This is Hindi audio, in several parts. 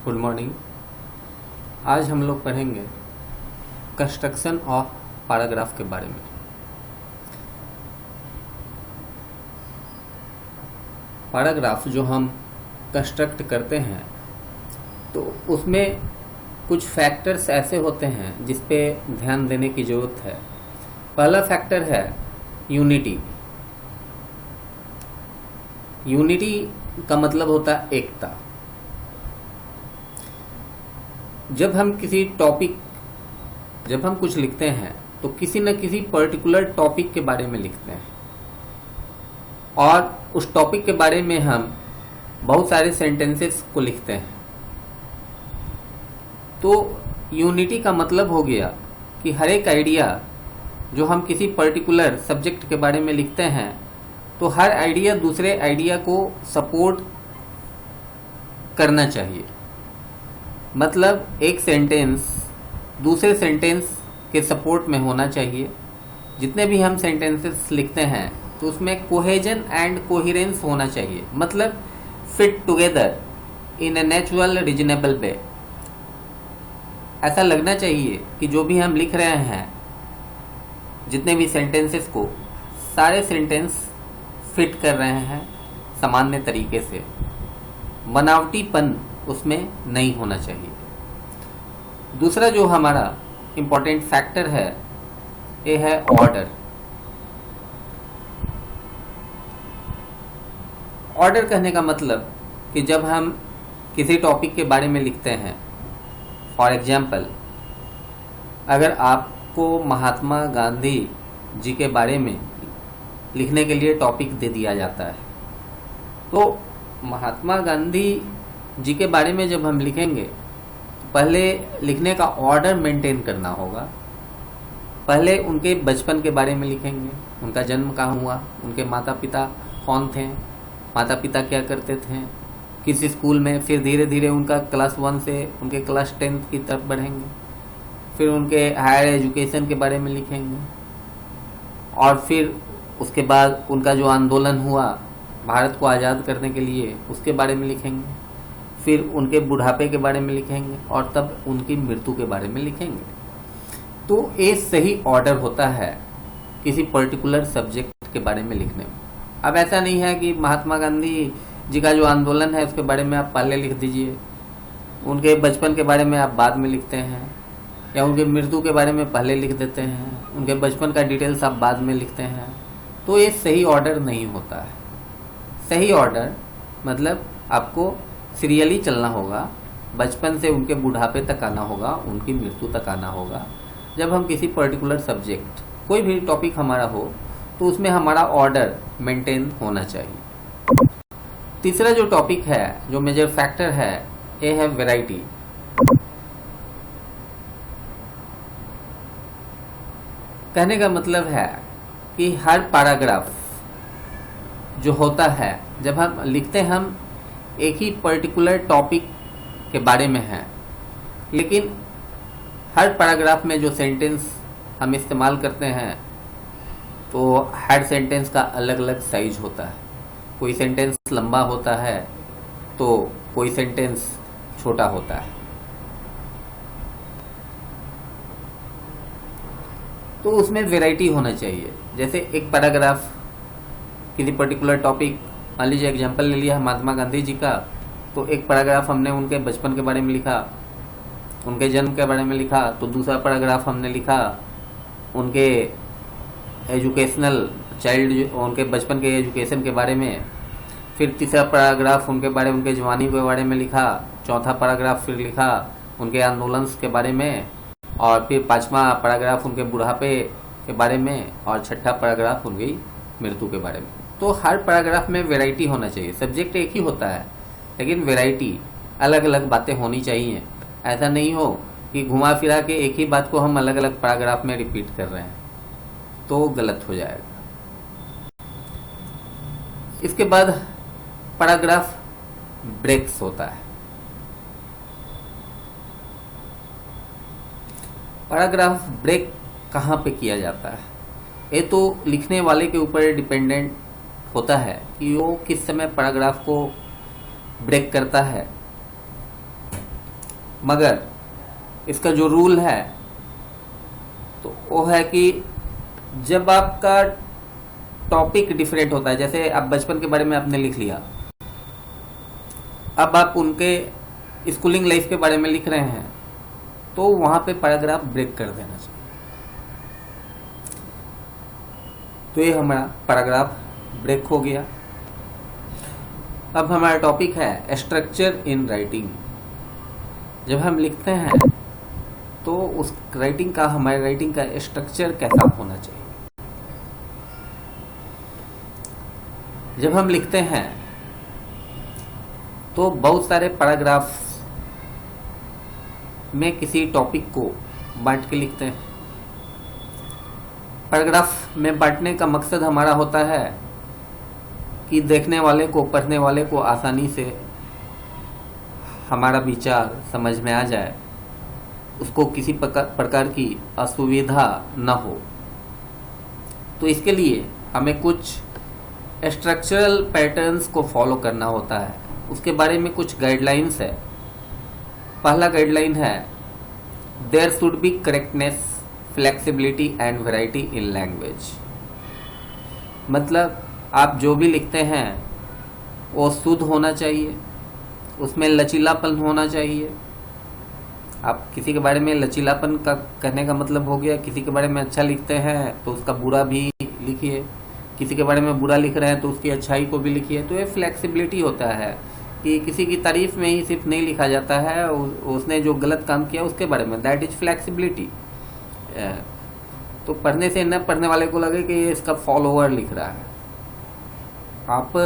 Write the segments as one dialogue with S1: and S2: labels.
S1: Good morning. आज हम लोग पढ़ेंगे कंस्ट्रक्शन ऑफ पैराग्राफ के बारे में। पैराग्राफ जो हम कंस्ट्रक्ट करते हैं तो उसमें कुछ फैक्टर्स ऐसे होते हैं जिस पे ध्यान देने की ज़रूरत है। पहला फैक्टर है यूनिटी। यूनिटी का मतलब होता है एकता। जब हम कुछ लिखते हैं तो किसी न किसी पर्टिकुलर टॉपिक के बारे में लिखते हैं और उस टॉपिक के बारे में हम बहुत सारे सेंटेंसेस को लिखते हैं। तो यूनिटी का मतलब हो गया कि हर एक आइडिया जो हम किसी पर्टिकुलर सब्जेक्ट के बारे में लिखते हैं तो हर आइडिया दूसरे आइडिया को सपोर्ट करना चाहिए। मतलब एक सेंटेंस दूसरे सेंटेंस के सपोर्ट में होना चाहिए। जितने भी हम सेंटेंसेस लिखते हैं तो उसमें कोहेजन एंड कोहेरेंस होना चाहिए। मतलब fit together in a natural reasonable way. ऐसा लगना चाहिए कि जो भी हम लिख रहे हैं, जितने भी सेंटेंसेस को, सारे सेंटेंस फिट कर रहे हैं सामान्य तरीके से। बनावटीपन उसमें नहीं होना चाहिए। दूसरा जो हमारा इम्पोर्टेंट फैक्टर है ये है ऑर्डर। ऑर्डर कहने का मतलब कि जब हम किसी टॉपिक के बारे में लिखते हैं, फॉर एग्जाम्पल अगर आपको महात्मा गांधी जी के बारे में लिखने के लिए टॉपिक दे दिया जाता है तो महात्मा गांधी जी के बारे में जब हम लिखेंगे तो पहले लिखने का ऑर्डर मेंटेन करना होगा। पहले उनके बचपन के बारे में लिखेंगे, उनका जन्म कहाँ हुआ, उनके माता पिता कौन थे, माता पिता क्या करते थे, किस स्कूल में। फिर धीरे धीरे उनका क्लास 1 से उनके क्लास 10 की तरफ बढ़ेंगे। फिर उनके हायर एजुकेशन के बारे में लिखेंगे और फिर उसके बाद उनका जो आंदोलन हुआ भारत को आज़ाद करने के लिए उसके बारे में लिखेंगे। फिर उनके बुढ़ापे के बारे में लिखेंगे और तब उनकी मृत्यु के बारे में लिखेंगे। तो ये सही ऑर्डर होता है किसी पर्टिकुलर सब्जेक्ट के बारे में लिखने में। अब ऐसा नहीं है कि महात्मा गांधी जी का जो आंदोलन है उसके बारे में आप पहले लिख दीजिए, उनके बचपन के बारे में आप बाद में लिखते हैं, या उनके मृत्यु के बारे में पहले लिख देते हैं, उनके बचपन का डिटेल्स आप बाद में लिखते हैं। तो ये सही ऑर्डर नहीं होता है। सही ऑर्डर मतलब आपको सीरियली चलना होगा, बचपन से उनके बुढ़ापे तक आना होगा, उनकी मृत्यु तक आना होगा। जब हम किसी पर्टिकुलर सब्जेक्ट, कोई भी टॉपिक हमारा हो तो उसमें हमारा ऑर्डर मेंटेन होना चाहिए। तीसरा जो टॉपिक है, जो मेजर फैक्टर है, ये है वैरायटी। कहने का मतलब है कि हर पैराग्राफ जो होता है, जब हम लिखते हैं हम एक ही पर्टिकुलर टॉपिक के बारे में है, लेकिन हर पैराग्राफ में जो सेंटेंस हम इस्तेमाल करते हैं तो हर सेंटेंस का अलग अलग साइज होता है। कोई सेंटेंस लंबा होता है तो कोई सेंटेंस छोटा होता है। तो उसमें वैरायटी होना चाहिए। जैसे एक पैराग्राफ किसी पर्टिकुलर टॉपिक, मान लीजिए एग्जाम्पल ले लिया महात्मा गांधी जी का, तो एक पैराग्राफ हमने उनके बचपन के बारे में लिखा, उनके जन्म के बारे में लिखा। तो दूसरा पैराग्राफ हमने लिखा उनके एजुकेशनल चाइल्ड, उनके बचपन के एजुकेशन के बारे में। फिर तीसरा पैराग्राफ उनके बारे, उनके जवानी के बारे में लिखा। चौथा पैराग्राफ फिर लिखा उनके आंदोलन के बारे में। और फिर पांचवा पैराग्राफ उनके बुढ़ापे के बारे में और छठा पैराग्राफ उनकी मृत्यु के बारे में। तो हर पैराग्राफ में वैरायटी होना चाहिए। सब्जेक्ट एक ही होता है लेकिन वैरायटी, अलग अलग बातें होनी चाहिए। ऐसा नहीं हो कि घुमा फिरा के एक ही बात को हम अलग अलग पैराग्राफ में रिपीट कर रहे हैं, तो गलत हो जाएगा। इसके बाद पैराग्राफ ब्रेक्स होता है। पैराग्राफ ब्रेक कहाँ पे किया जाता है? ये तो लिखने वाले के ऊपर डिपेंडेंट होता है कि वो किस समय पैराग्राफ को ब्रेक करता है। मगर इसका जो रूल है तो वो है कि जब आपका टॉपिक डिफरेंट होता है, जैसे आप बचपन के बारे में आपने लिख लिया, अब आप उनके स्कूलिंग लाइफ के बारे में लिख रहे हैं, तो वहां पे पैराग्राफ ब्रेक कर देना चाहिए। तो ये हमारा पैराग्राफ ब्रेक हो गया। अब हमारा टॉपिक है स्ट्रक्चर इन राइटिंग। जब हम लिखते हैं तो उस राइटिंग का, हमारे राइटिंग का स्ट्रक्चर कैसा होना चाहिए। जब हम लिखते हैं तो बहुत सारे पैराग्राफ में किसी टॉपिक को बांट के लिखते हैं। पैराग्राफ में बांटने का मकसद हमारा होता है कि देखने वाले को, पढ़ने वाले को आसानी से हमारा विचार समझ में आ जाए, उसको किसी प्रकार की असुविधा न हो। तो इसके लिए हमें कुछ स्ट्रक्चरल पैटर्न्स को फॉलो करना होता है। उसके बारे में कुछ गाइडलाइंस है। पहला गाइडलाइन है, there should be correctness, flexibility and variety in language. मतलब आप जो भी लिखते हैं वो शुद्ध होना चाहिए, उसमें लचीलापन होना चाहिए। आप किसी के बारे में लचीलापन का कहने का मतलब हो गया, किसी के बारे में अच्छा लिखते हैं तो उसका बुरा भी लिखिए, किसी के बारे में बुरा लिख रहे हैं तो उसकी अच्छाई को भी लिखिए। तो ये फ्लेक्सिबिलिटी होता है कि किसी की तारीफ में ही सिर्फ नहीं लिखा जाता है, उसने जो गलत काम किया उसके बारे में, दैट इज फ्लेक्सिबिलिटी। तो पढ़ने से न पढ़ने वाले को लगे कि ये इसका फॉलोअर लिख रहा है। आप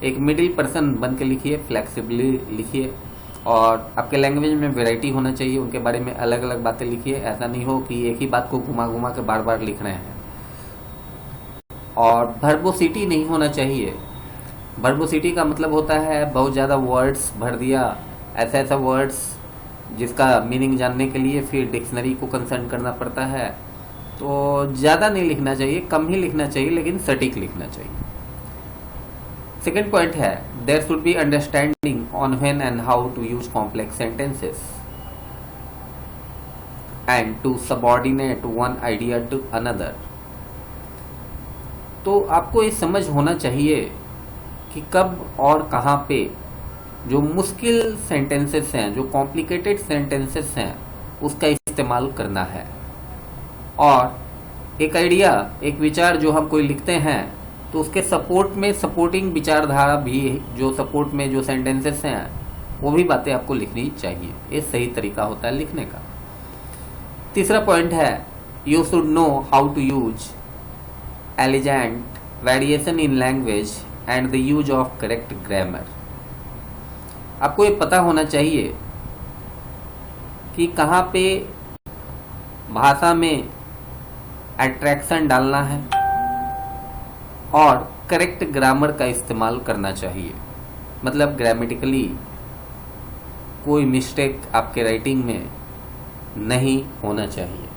S1: एक मिडिल पर्सन बन के लिखिए, फ्लेक्सिबली लिखिए, और आपके लैंग्वेज में वैरायटी होना चाहिए, उनके बारे में अलग अलग बातें लिखिए। ऐसा नहीं हो कि एक ही बात को घुमा घुमा के बार बार लिख रहे हैं। और वर्बोसिटी नहीं होना चाहिए। वर्बोसिटी का मतलब होता है बहुत ज़्यादा वर्ड्स भर दिया, ऐसा ऐसा वर्ड्स जिसका मीनिंग जानने के लिए फिर डिक्शनरी को कंसल्ट करना पड़ता है। तो ज़्यादा नहीं लिखना चाहिए, कम ही लिखना चाहिए, लेकिन सटीक लिखना चाहिए। सेकेंड पॉइंट है, there should be understanding on when and how to use complex sentences and to subordinate one idea to another. तो आपको ये समझ होना चाहिए कि कब और कहाँ पे जो मुश्किल सेंटेंसेस हैं, जो कॉम्प्लिकेटेड सेंटेंसेस हैं, उसका इस्तेमाल करना है। और एक आइडिया, एक विचार जो हम कोई लिखते हैं तो उसके सपोर्ट में सपोर्टिंग विचारधारा भी, जो सपोर्ट में जो सेंटेंसेस हैं वो भी बातें आपको लिखनी चाहिए। ये सही तरीका होता है लिखने का। तीसरा पॉइंट है, you should know how to use elegant variation in language and the use of correct grammar. आपको ये पता होना चाहिए कि कहाँ पे भाषा में एट्रैक्शन डालना है और करेक्ट ग्रामर का इस्तेमाल करना चाहिए। मतलब ग्रामेटिकली कोई मिस्टेक आपके राइटिंग में नहीं होना चाहिए।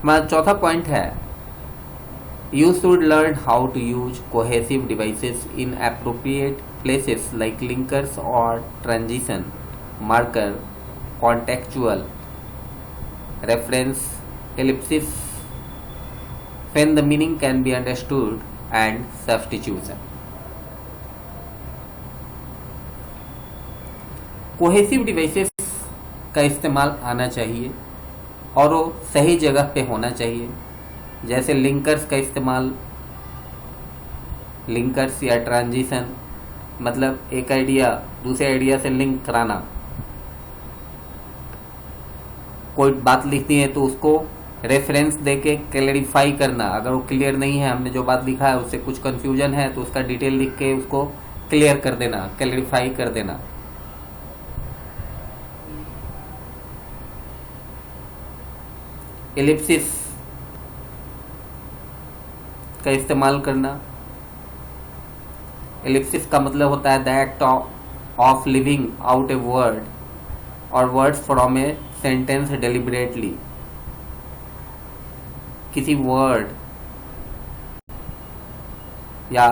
S1: हमारा चौथा पॉइंट है, you should learn how to use cohesive devices in appropriate places like linkers और transition, marker, contextual, reference, ellipsis, when the meaning can be understood, and substitution. Cohesive devices का इस्तेमाल आना चाहिए और वो सही जगह पे होना चाहिए। जैसे लिंकर्स का इस्तेमाल, लिंकर्स या ट्रांजिशन, मतलब एक आइडिया दूसरे आइडिया से लिंक कराना। कोई बात लिखनी है तो उसको रेफरेंस देके क्लैरिफाई करना। अगर वो क्लियर नहीं है, हमने जो बात लिखा है उससे कुछ कंफ्यूजन है, तो उसका डिटेल लिख के उसको क्लियर कर देना, क्लैरिफाई कर देना। एलिप्सिस का इस्तेमाल करना। एलिप्सिस का मतलब होता है the act of leaving out a word और words from a sentence deliberately. किसी वर्ड या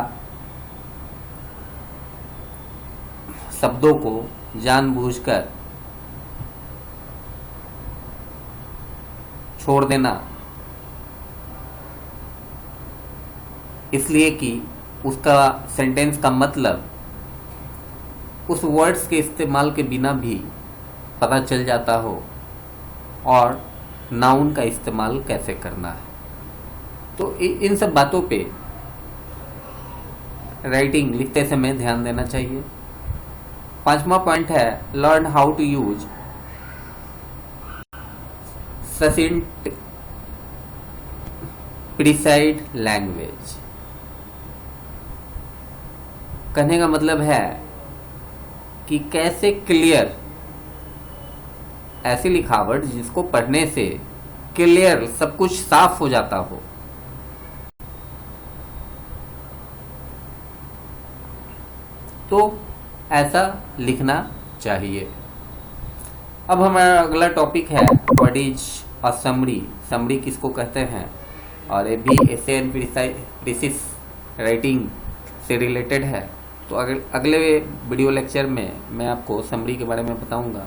S1: शब्दों को जानबूझकर छोड़ देना, इसलिए कि उसका सेंटेंस का मतलब उस वर्ड्स के इस्तेमाल के बिना भी पता चल जाता हो और नाउन का इस्तेमाल कैसे करना है। तो इन सब बातों पे राइटिंग लिखते समय ध्यान देना चाहिए। 5वां पॉइंट है learn how to use succinct precise language. कहने का मतलब है कि कैसे क्लियर, ऐसी लिखावट जिसको पढ़ने से क्लियर सब कुछ साफ हो जाता हो। तो ऐसा लिखना चाहिए। अब हमारा अगला टॉपिक है what is a summary. Summary किसको कहते हैं, और ये भी एसे एंड प्रीसिस राइटिंग से रिलेटेड है। तो अगले वीडियो लेक्चर में मैं आपको समरी के बारे में बताऊंगा।